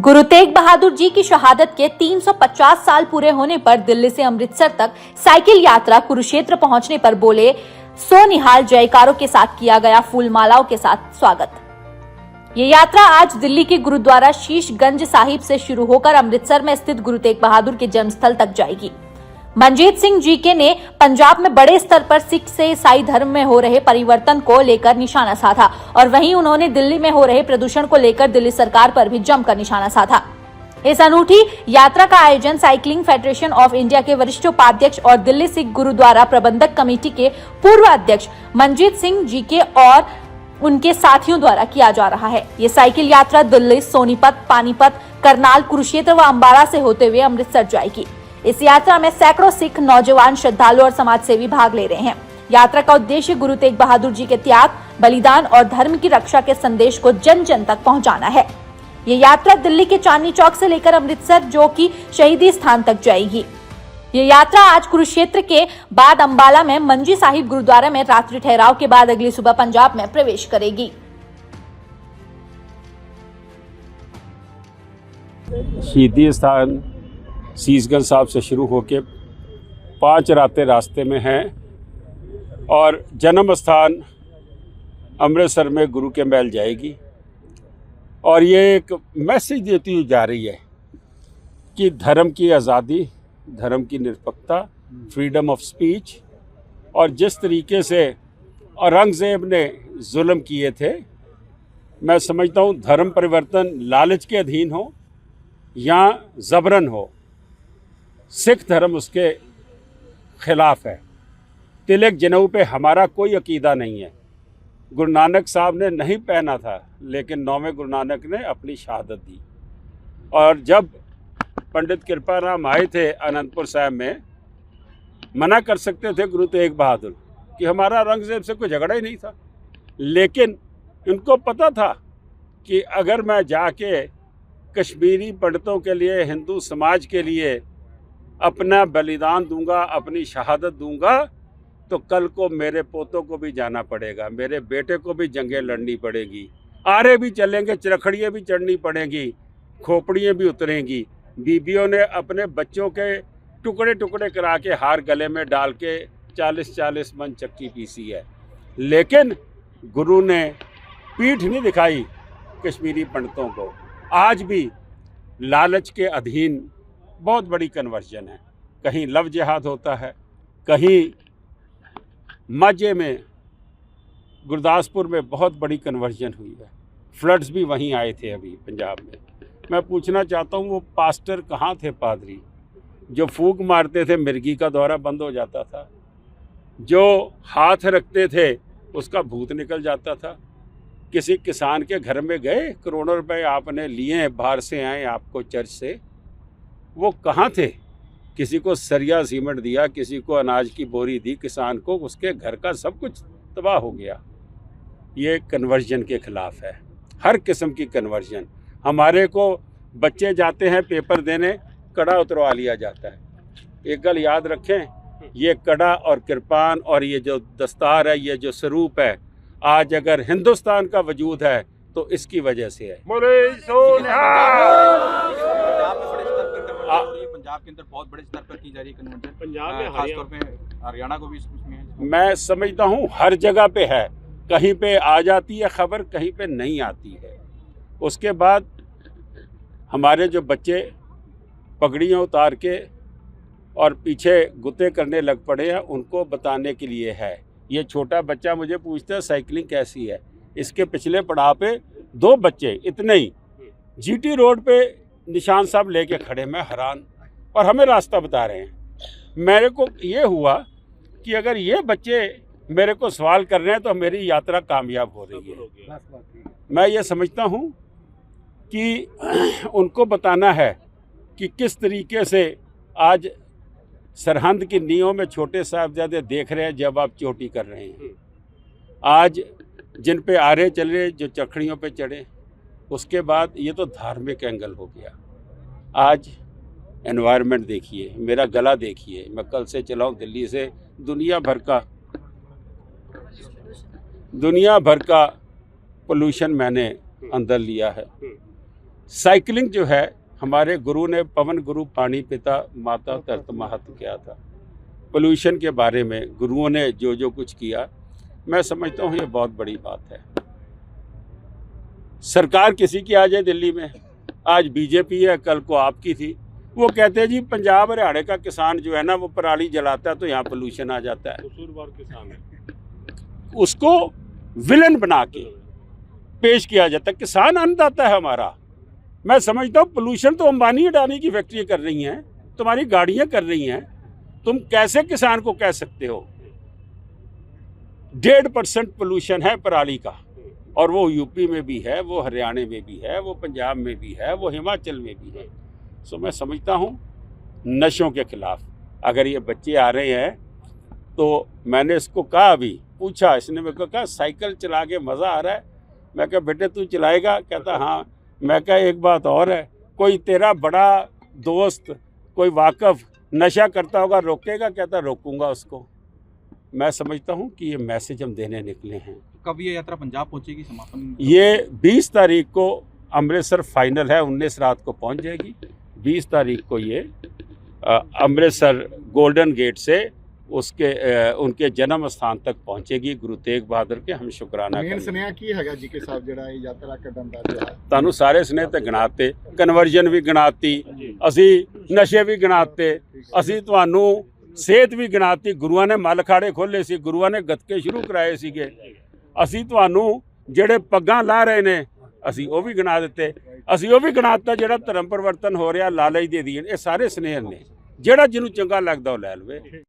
गुरु तेग बहादुर जी की शहादत के 350 साल पूरे होने पर दिल्ली से अमृतसर तक साइकिल यात्रा कुरुक्षेत्र पहुंचने पर बोले सोनिहाल जयकारों के साथ किया गया फूलमालाओं के साथ स्वागत। ये यात्रा आज दिल्ली के गुरुद्वारा शीशगंज साहिब से शुरू होकर अमृतसर में स्थित गुरु तेग बहादुर के जन्मस्थल तक जाएगी। मनजीत सिंह जीके ने पंजाब में बड़े स्तर पर सिख से ईसाई धर्म में हो रहे परिवर्तन को लेकर निशाना साधा और वहीं उन्होंने दिल्ली में हो रहे प्रदूषण को लेकर दिल्ली सरकार पर भी जमकर निशाना साधा। इस अनूठी यात्रा का आयोजन साइकिलिंग फेडरेशन ऑफ इंडिया के वरिष्ठ उपाध्यक्ष और दिल्ली सिख गुरुद्वारा प्रबंधक कमेटी के पूर्व अध्यक्ष मनजीत सिंह जीके और उनके साथियों द्वारा किया जा रहा है। ये साइकिल यात्रा दिल्ली, सोनीपत, पानीपत, करनाल, कुरुक्षेत्र व अंबाला से होते हुए अमृतसर जाएगी। इस यात्रा में सैकड़ों सिख नौजवान, श्रद्धालु और समाजसेवी भाग ले रहे हैं। यात्रा का उद्देश्य गुरु तेग बहादुर जी के त्याग, बलिदान और धर्म की रक्षा के संदेश को जन जन तक पहुंचाना है। ये यात्रा दिल्ली के चांदनी चौक से लेकर अमृतसर जो कि शहीदी स्थान तक जाएगी। ये यात्रा आज कुरुक्षेत्र के बाद अंबाला में मंजी साहिब गुरुद्वारा में रात्रि ठहराव के बाद अगली सुबह पंजाब में प्रवेश करेगी। शहीदी स्थान शीशगंज साहब से शुरू होके 5 रातें रास्ते में हैं और जन्म स्थान अमृतसर में गुरु के महल जाएगी। और ये एक मैसेज देती हुई जा रही है कि धर्म की आज़ादी, धर्म की निरपेक्षता, फ्रीडम ऑफ स्पीच, और जिस तरीके से औरंगज़ेब ने जुल्म किए थे, मैं समझता हूँ धर्म परिवर्तन लालच के अधीन हो या ज़बरन हो, सिख धर्म उसके खिलाफ है। तिलक जनेऊ पे हमारा कोई अकीदा नहीं है। गुरु नानक साहब ने नहीं पहना था, लेकिन 9वें गुरु नानक ने अपनी शहादत दी। और जब पंडित कृपाराम आए थे अनंतपुर साहब में, मना कर सकते थे गुरु तेग बहादुर कि हमारा औरंगज़ेब से कोई झगड़ा ही नहीं था, लेकिन उनको पता था कि अगर मैं जाके कश्मीरी पंडितों के लिए, हिंदू समाज के लिए अपना बलिदान दूंगा, अपनी शहादत दूंगा, तो कल को मेरे पोतों को भी जाना पड़ेगा, मेरे बेटे को भी जंगें लड़नी पड़ेगी, आरे भी चलेंगे, चरखड़ियाँ भी चढ़नी पड़ेंगी, खोपड़ियाँ भी उतरेंगी। बीबियों ने अपने बच्चों के टुकड़े टुकड़े करा के हार गले में डाल के 40-40 मन चक्की पीसी है, लेकिन गुरु ने पीठ नहीं दिखाई कश्मीरी पंडितों को। आज भी लालच के अधीन बहुत बड़ी कन्वर्जन है। कहीं लव जिहाद होता है, कहीं माझे में, गुरदासपुर में बहुत बड़ी कन्वर्जन हुई है। फ्लड्स भी वहीं आए थे अभी पंजाब में। मैं पूछना चाहता हूँ, वो पास्टर कहाँ थे, पादरी जो फूंक मारते थे मिर्गी का दौरा बंद हो जाता था, जो हाथ रखते थे उसका भूत निकल जाता था। किसी किसान के घर में गए, करोड़ों रुपए आपने लिए, बाहर से आए आपको चर्च से, वो कहाँ थे? किसी को सरिया सीमेंट दिया, किसी को अनाज की बोरी दी, किसान को उसके घर का सब कुछ तबाह हो गया। ये कन्वर्जन के ख़िलाफ़ है, हर किस्म की कन्वर्जन। हमारे को बच्चे जाते हैं पेपर देने, कड़ा उतरवा लिया जाता है। एक गल याद रखें, ये कड़ा और कृपान और ये जो दस्तार है, ये जो स्वरूप है, आज अगर हिंदुस्तान का वजूद है तो इसकी वजह से है। पंजाब के अंदर बहुत बड़े स्तर पर की जा रही है कन्वर्जन, पंजाब में, खासतौर पे हरियाणा को भी इसमें है। मैं समझता हूँ हर जगह पे है, कहीं पे आ जाती है खबर, कहीं पे नहीं आती है। उसके बाद हमारे जो बच्चे पगड़ियाँ उतार के और पीछे गुत्ते करने लग पड़े हैं, उनको बताने के लिए है। ये छोटा बच्चा मुझे पूछता है साइकिलिंग कैसी है। इसके पिछले पड़ाव पे 2 बच्चे इतने ही जीटी रोड पे निशान साहब लेके खड़े, मैं हैरान, और हमें रास्ता बता रहे हैं। मेरे को ये हुआ कि अगर ये बच्चे मेरे को सवाल कर रहे हैं तो मेरी यात्रा कामयाब हो रही है। मैं ये समझता हूँ कि उनको बताना है कि किस तरीके से आज सरहंद की नींवों में छोटे साहबजादे देख रहे हैं जब आप चोटी कर रहे हैं। आज जिन पे आरे चल रहे, जो चखड़ियों पे चढ़े, उसके बाद ये तो धार्मिक एंगल हो गया। आज एनवायरनमेंट देखिए, मेरा गला देखिए, मैं कल से चला हूँ दिल्ली से, दुनिया भर का पोल्यूशन मैंने अंदर लिया है। साइकिलिंग जो है, हमारे गुरु ने पवन गुरु पानी पिता माता धरत महत किया था। पोल्यूशन के बारे में गुरुओं ने जो जो कुछ किया, मैं समझता हूँ ये बहुत बड़ी बात है। सरकार किसी की आ जाए दिल्ली में, आज बीजेपी है, कल को आपकी थी, वो कहते हैं जी पंजाब हरियाणा का किसान जो है ना वो पराली जलाता है तो यहाँ पोल्यूशन आ जाता है। कसूरवार किसान है, उसको विलन बना के पेश किया जाता है। किसान अन्नदाता है हमारा। मैं समझता हूँ पोल्यूशन तो अंबानी अडानी की फैक्ट्री कर रही हैं, तुम्हारी गाड़ियां कर रही हैं, तुम कैसे किसान को कह सकते हो? 1.5% पोल्यूशन है पराली का, और वो यूपी में भी है, वो हरियाणा में भी है, वो पंजाब में भी है, वो हिमाचल में भी है। सो मैं समझता हूँ नशों के खिलाफ अगर ये बच्चे आ रहे हैं, तो मैंने इसको कहा, अभी पूछा, इसने मेरे को कहा साइकिल चला के मज़ा आ रहा है। मैं कहा बेटे तू चलाएगा? कहता हाँ। मैं कहा एक बात और है, कोई तेरा बड़ा दोस्त, कोई वाकफ नशा करता होगा, रोकेगा? कहता रोकूंगा उसको। मैं समझता हूँ कि ये मैसेज हम देने निकले हैं। कब ये यात्रा पंजाब पहुंचेगी, समापन? ये 20 तारीख को अमृतसर फाइनल है, 19 रात को पहुँच जाएगी। 20 तारीख को ये अमृतसर गोल्डन गेट से उनके जन्म स्थान तक पहुंचेगी। गुरु तेग बहादुर के हम शुकराना ਮੇਨ ਕਰਾਂਗੇ। ਸੁਨੇਹਾ ਕੀ ਹੈਗਾ ਜੀ ਕੇ ਸਾਹਿਬ ਜਿਹੜਾ ਇਹ ਯਾਤਰਾ ਕੱਢਣ ਦਾ ਜਿਹੜਾ ਤੁਹਾਨੂੰ ਸਾਰੇ ਸਨੇਹ ਤੇ ਗਿਣਾਤੇ, ਕਨਵਰਜਨ ਵੀ ਗਿਣਾਤੀ, ਅਸੀਂ ਨਸ਼ੇ ਵੀ ਗਿਣਾਤੇ, ਅਸੀਂ ਤੁਹਾਨੂੰ ਸਿਹਤ ਵੀ ਗਿਣਾਤੀ। ਗੁਰੂਆਂ ਨੇ ਮੱਲ ਖਾੜੇ ਖੋਲ੍ਹੇ ਸੀ, ਗੁਰੂਆਂ ਨੇ ਗੱਤਕੇ ਸ਼ੁਰੂ ਕਰਾਏ ਸੀਗੇ। ਅਸੀਂ ਤੁਹਾਨੂੰ ਜਿਹੜੇ ਪੱਗਾਂ ਲਾ ਰਹੇ ਨੇ ਅਸੀਂ ਉਹ ਵੀ ਗਿਣਾ ਦਿੱਤੇ। ਅਸੀਂ ਉਹ ਵੀ ਗਿਣਾਤਾ ਜਿਹੜਾ ਧਰਮ ਪਰਿਵਰਤਨ ਹੋ ਰਿਹਾ, ਲਾਲਚ ਦੇ ਦੀਨ। ਇਹ ਸਾਰੇ ਸਨੇਹ ਨੇ, ਜਿਹੜਾ ਜਿਹਨੂੰ ਚੰਗਾ ਲੱਗਦਾ ਉਹ ਲੈ ਲਵੇ।